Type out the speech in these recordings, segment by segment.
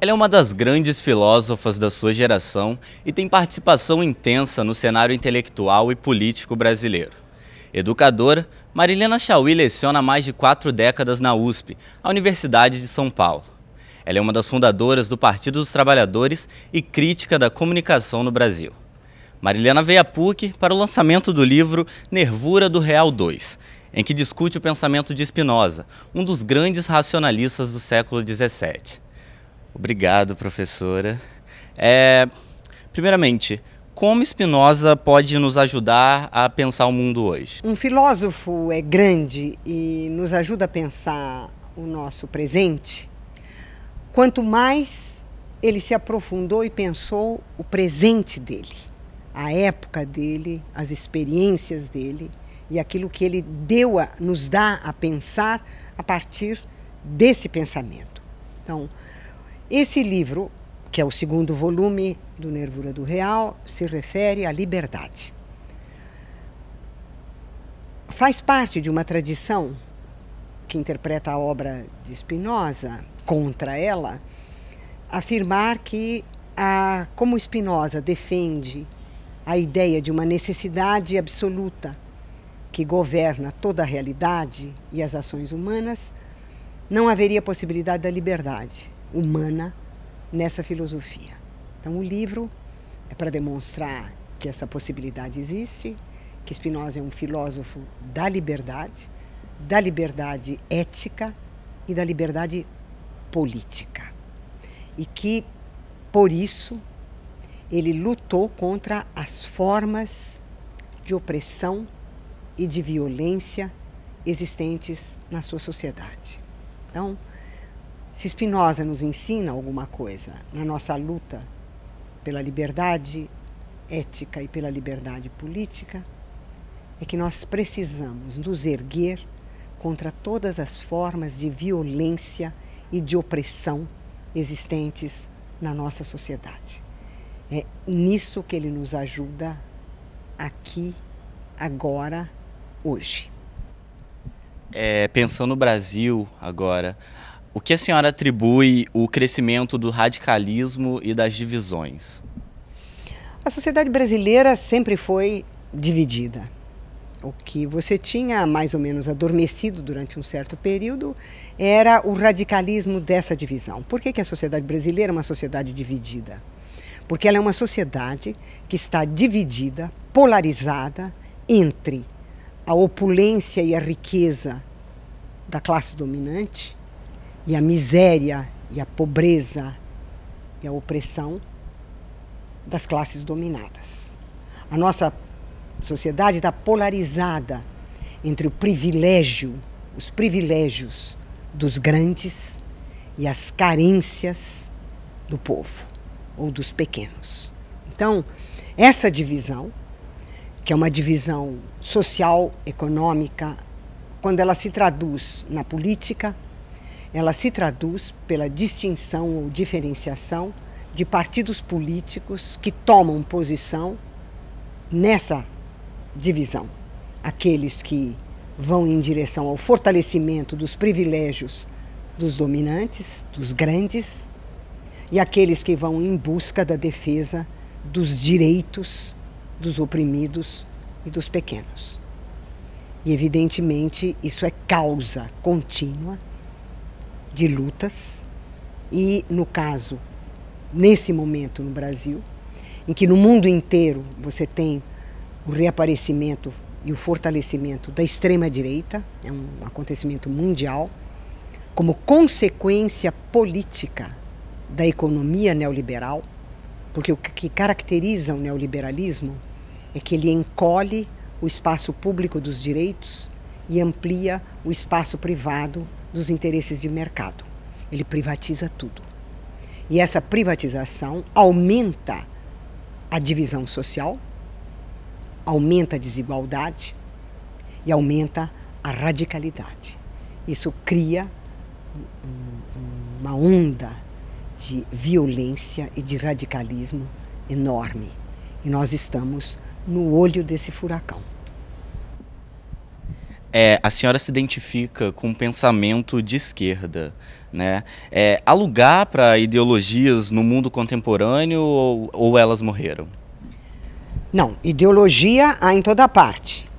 Ela é uma das grandes filósofas da sua geração e tem participação intensa no cenário intelectual e político brasileiro. Educadora, Marilena Chaui leciona há mais de 4 décadas na USP, a Universidade de São Paulo. Ela é uma das fundadoras do Partido dos Trabalhadores e crítica da comunicação no Brasil. Marilena veio à PUC para o lançamento do livro Nervura do Real II, em que discute o pensamento de Spinoza, um dos grandes racionalistas do século XVII. Obrigado, professora. Primeiramente, como Spinoza pode nos ajudar a pensar o mundo hoje? Um filósofo é grande e nos ajuda a pensar o nosso presente quanto mais ele se aprofundou e pensou o presente dele, a época dele, as experiências dele e aquilo que ele nos dá a pensar a partir desse pensamento. Então, esse livro, que é o segundo volume do Nervura do Real, se refere à liberdade. Faz parte de uma tradição que interpreta a obra de Spinoza, contra ela, afirmar que, como Spinoza defende a ideia de uma necessidade absoluta que governa toda a realidade e as ações humanas, não haveria possibilidade da liberdade humana nessa filosofia. Então o livro é para demonstrar que essa possibilidade existe, que Spinoza é um filósofo da liberdade ética e da liberdade política. E que, por isso, ele lutou contra as formas de opressão e de violência existentes na sua sociedade. Então, se Spinoza nos ensina alguma coisa na nossa luta pela liberdade ética e pela liberdade política, é que nós precisamos nos erguer contra todas as formas de violência e de opressão existentes na nossa sociedade. É nisso que ele nos ajuda aqui, agora, hoje. Pensando no Brasil agora, o que a senhora atribui o crescimento do radicalismo e das divisões? A sociedade brasileira sempre foi dividida. O que você tinha mais ou menos adormecido durante um certo período era o radicalismo dessa divisão. Por que a sociedade brasileira é uma sociedade dividida? Porque ela é uma sociedade que está dividida, polarizada entre a opulência e a riqueza da classe dominante e a miséria e a pobreza e a opressão das classes dominadas. A nossa sociedade está polarizada entre os privilégios dos grandes e as carências do povo ou dos pequenos. Então, essa divisão, que é uma divisão social, econômica, quando ela se traduz na política, ela se traduz pela distinção ou diferenciação de partidos políticos que tomam posição nessa divisão. Aqueles que vão em direção ao fortalecimento dos privilégios dos dominantes, dos grandes, e aqueles que vão em busca da defesa dos direitos dos oprimidos e dos pequenos. E, evidentemente, isso é causa contínua de lutas e, no caso, nesse momento no Brasil, em que no mundo inteiro você tem o reaparecimento e o fortalecimento da extrema-direita, é um acontecimento mundial, como consequência política da economia neoliberal, porque o que caracteriza o neoliberalismo é que ele encolhe o espaço público dos direitos e amplia o espaço privado dos interesses de mercado. Ele privatiza tudo. E essa privatização aumenta a divisão social, aumenta a desigualdade e aumenta a radicalidade. Isso cria uma onda de violência e de radicalismo enorme. E nós estamos no olho desse furacão. A senhora se identifica com um pensamento de esquerda, né? Há lugar para ideologias no mundo contemporâneo ou elas morreram? Não, ideologia há em toda parte.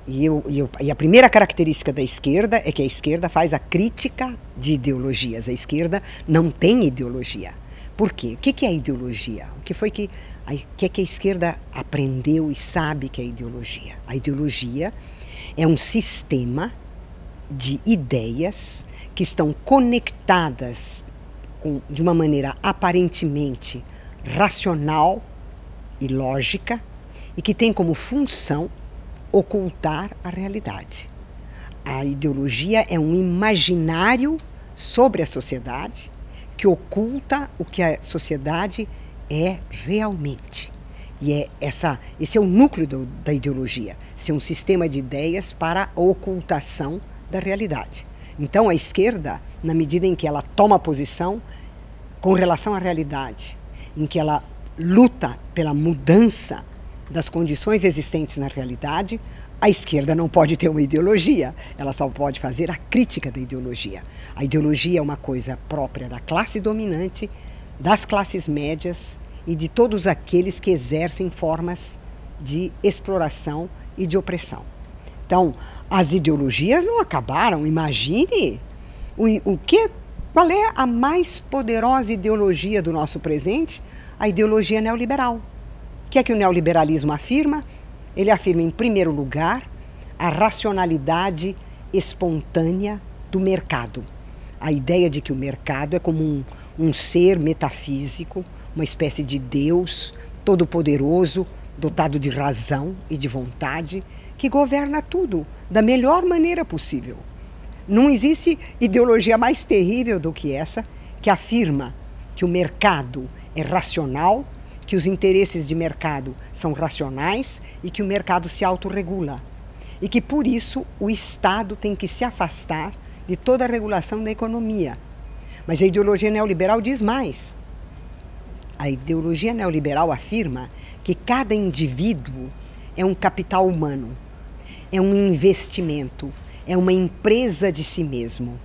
E a primeira característica da esquerda é que a esquerda faz a crítica de ideologias. A esquerda não tem ideologia. Por quê? O que é ideologia? O que foi que a esquerda aprendeu e sabe que é ideologia? A ideologia é um sistema de ideias que estão conectadas de uma maneira aparentemente racional e lógica e que tem como função ocultar a realidade. A ideologia é um imaginário sobre a sociedade que oculta o que a sociedade é realmente. E esse é o núcleo da ideologia, ser um sistema de ideias para a ocultação da realidade. Então a esquerda, na medida em que ela toma posição com relação à realidade, em que ela luta pela mudança das condições existentes na realidade, a esquerda não pode ter uma ideologia, ela só pode fazer a crítica da ideologia. A ideologia é uma coisa própria da classe dominante, das classes médias e de todos aqueles que exercem formas de exploração e de opressão. Então, as ideologias não acabaram. Imagine qual é a mais poderosa ideologia do nosso presente? A ideologia neoliberal. O que é que o neoliberalismo afirma? Ele afirma, em primeiro lugar, a racionalidade espontânea do mercado. A ideia de que o mercado é como um ser metafísico, uma espécie de Deus todo-poderoso, dotado de razão e de vontade, que governa tudo da melhor maneira possível. Não existe ideologia mais terrível do que essa, que afirma que o mercado é racional, que os interesses de mercado são racionais e que o mercado se autorregula. E que, por isso, o Estado tem que se afastar de toda a regulação da economia. Mas a ideologia neoliberal diz mais. A ideologia neoliberal afirma que cada indivíduo é um capital humano, é um investimento, é uma empresa de si mesmo.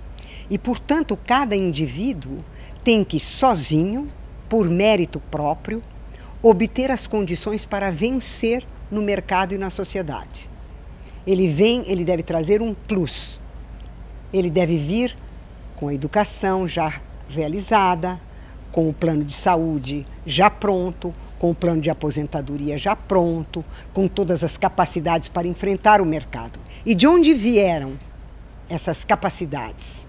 E, portanto, cada indivíduo tem que, sozinho, por mérito próprio, obter as condições para vencer no mercado e na sociedade. Ele deve trazer um plus. Ele deve vir com a educação já realizada, com o plano de saúde já pronto, com o plano de aposentadoria já pronto, com todas as capacidades para enfrentar o mercado. E de onde vieram essas capacidades?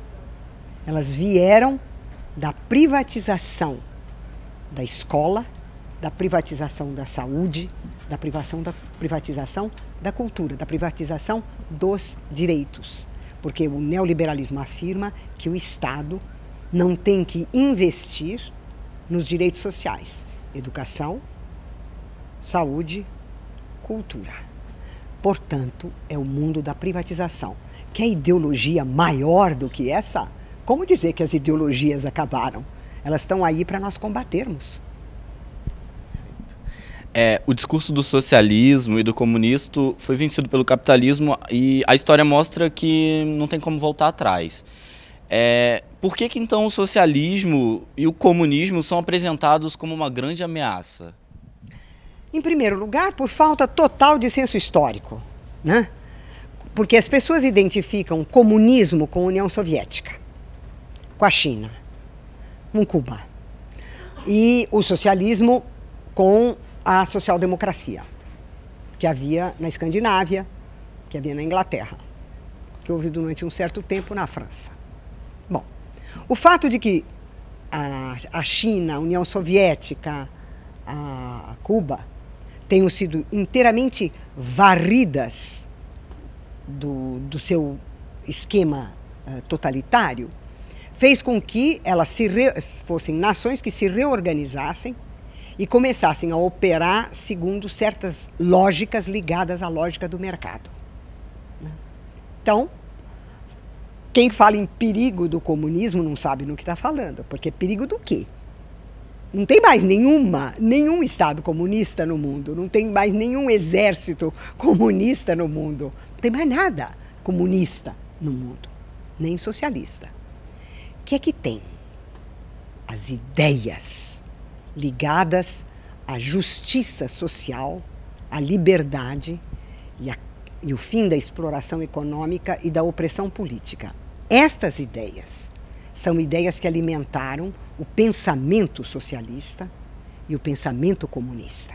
Elas vieram da privatização da escola, da privatização da saúde, da privatização da cultura, da privatização dos direitos. Porque o neoliberalismo afirma que o Estado não tem que investir nos direitos sociais, educação, saúde, cultura. Portanto, é o mundo da privatização. Que é ideologia maior do que essa? Como dizer que as ideologias acabaram? Elas estão aí para nós combatermos. O discurso do socialismo e do comunismo foi vencido pelo capitalismo e a história mostra que não tem como voltar atrás. Por que então o socialismo e o comunismo são apresentados como uma grande ameaça? Em primeiro lugar, por falta total de senso histórico, né? Porque as pessoas identificam comunismo com a União Soviética, com a China, com Cuba, e o socialismo com a social-democracia, que havia na Escandinávia, que havia na Inglaterra, que houve durante um certo tempo na França. Bom, o fato de que a China, a União Soviética, a Cuba, tenham sido inteiramente varridas do seu esquema totalitário, fez com que elas fossem nações que se reorganizassem e começassem a operar segundo certas lógicas ligadas à lógica do mercado. Então, quem fala em perigo do comunismo não sabe no que está falando, porque perigo do quê? Não tem mais nenhum Estado comunista no mundo, não tem mais nenhum exército comunista no mundo, não tem mais nada. comunista no mundo, nem socialista. O que é que tem? As ideias ligadas à justiça social, à liberdade e o fim da exploração econômica e da opressão política. Estas ideias são ideias que alimentaram o pensamento socialista e o pensamento comunista.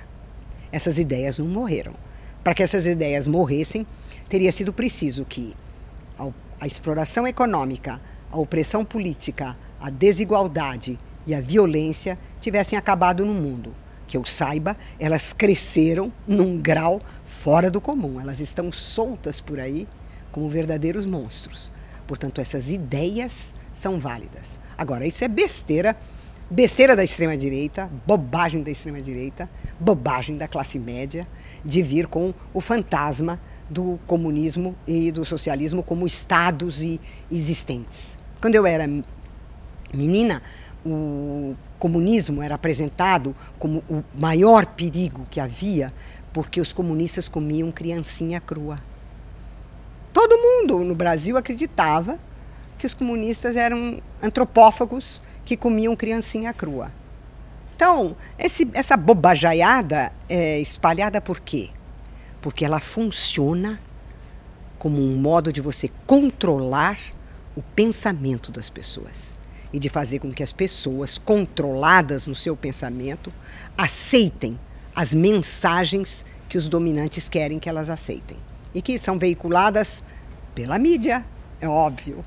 Essas ideias não morreram. Para que essas ideias morressem, teria sido preciso que a exploração econômica, a opressão política, a desigualdade e a violência tivessem acabado no mundo. Que eu saiba, elas cresceram num grau fora do comum. Elas estão soltas por aí como verdadeiros monstros. Portanto, essas ideias são válidas. Agora, isso é besteira da extrema-direita, bobagem da extrema-direita, bobagem da classe média, de vir com o fantasma do comunismo e do socialismo como estados existentes. Quando eu era menina, o comunismo era apresentado como o maior perigo que havia, porque os comunistas comiam criancinha crua. Todo mundo no Brasil acreditava que os comunistas eram antropófagos que comiam criancinha crua. Então, essa bobajaiada é espalhada por quê? Porque ela funciona como um modo de você controlar o pensamento das pessoas e de fazer com que as pessoas, controladas no seu pensamento, aceitem as mensagens que os dominantes querem que elas aceitem e que são veiculadas pela mídia, é óbvio.